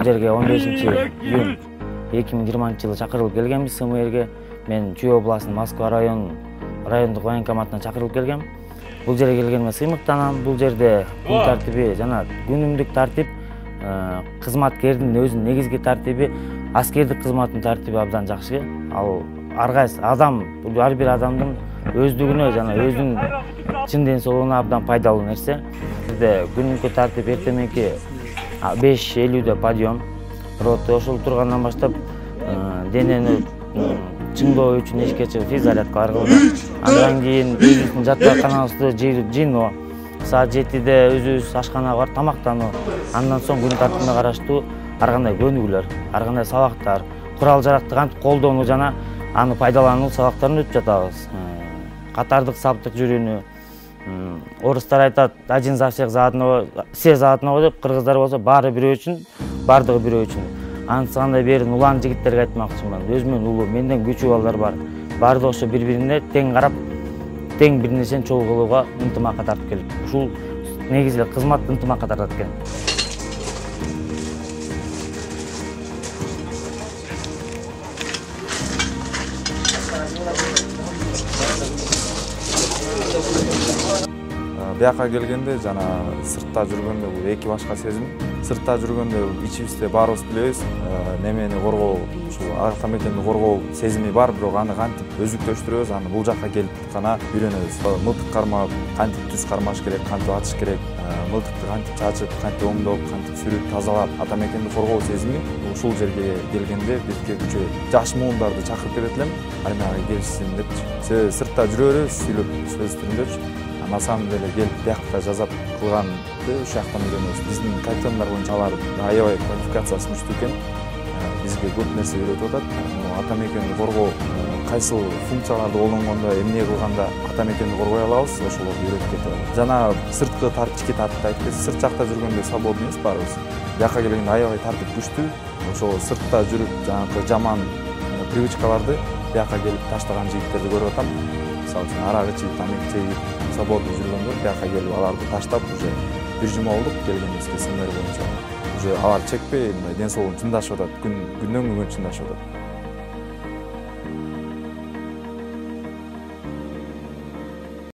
бул жерге 15-iyun 2020-жылы чакырылып келгенбиз СМРге. Мен Чүй областынын Москва райондук военкоматына чакырылып келгем. Бул жерге келгениме сыймыктанам. Бул жерде күн тартиби жана күнүмдүк тартип, кызматкердин өзүнүн негизги тартиби, аскердик кызматтын тартиби абдан жакшы. Ал ар кайсы адам, ар бир адамдын өздүгүнө жана өзүнүн чын ден соолугуна абдан пайдалуу нерсе. Бизде күнүмкү тартип эртеменки 5:50 подъем. Рота ошол тургандан баштап денени чыңдоо үчүн эшикке чыгып физзарядка кылды. Андан кийин өзүбүздүн жатаканабызды жыйноо. Саат 7-де өзүбүз ашканага барып тамактануу. Андан соң күн тартибине караштуу ар кандай көнүгүүлөр, ар кандай сабактар, курал-жаракты кантип колдонуу жана аны пайдалануу сабактарын өтүп жатабыз. Катардык саптык жүрүүнү, орустар айтат, один за всех за одного, все за одного деп, кыргыздар болсо баары бирөө үчүн, бардыгы бирөө үчүн. Ансандай берин улан жигиттерге айтмакчымын. Өзүмөн улуу, менден күчүү балдар бар. Баардыгы ошо бири-бирине тең карап, тең бир нерсени чогуу кылууга ынтымакка тартып келип. Ушул негизи кызмат ынтымакка тартат экен. Бияка келгенде жана сыртта жүргөндө бул эки башка сезим. Сыртта жүргөндө ичибизде баарыбыз билебиз, немени коргоо, ушул ата мекенди коргоо сезими бар, бирок аны кантип өзүктөштүрөбүз, аны бул жакка келип гана үйрөнөбүз. Мылтык кармап, кантип түз кармаш керек, кантип атыш керек, мылтыкты кантип чачып, кантип оңдоп, кантип сүрүп, тазалап, ата мекенди коргоо сезими ушул жерге келгенде бизге күчө жаш муундарды чакырып келет элем. Армияга келишсин депчи. Себеби сыртта жүрө беребиз, сүйлөп сөз түрүндөчү. На самом деле келип биякта жазап кылганды ушул жактан үйрөнөбүз. Биздин капитандар боюнча алар аябай квалификациясы күчтүү экен. Бизге көп нерсе үйрөтүп атат. Ата мекенди коргоо кайсыл функцияларды колдонгондо, эмне кылганда ата мекенди коргой алабыз, ошолорду үйрөтүп кетет. Жана сырткы ички тартипти айтып кетти. Сырт жакта жүргөндө свободный эмес баарыбыз. Бияка келгенде аябай тартип күчтүү. Ошол сыртта жүрүп, жанагы жаман привычкаларды бияка келип таштаган жигиттерди көрүп атам. Мисалы үчүн арак ичип, тамак жеп, свободный жүргөндө бияка келип аларды таштап, уже бир жума болдук келгенибизге СМР боюнча. Уже алар чекпей, ден соолугун чындашып атат, күндөн күнгө чындашып атат.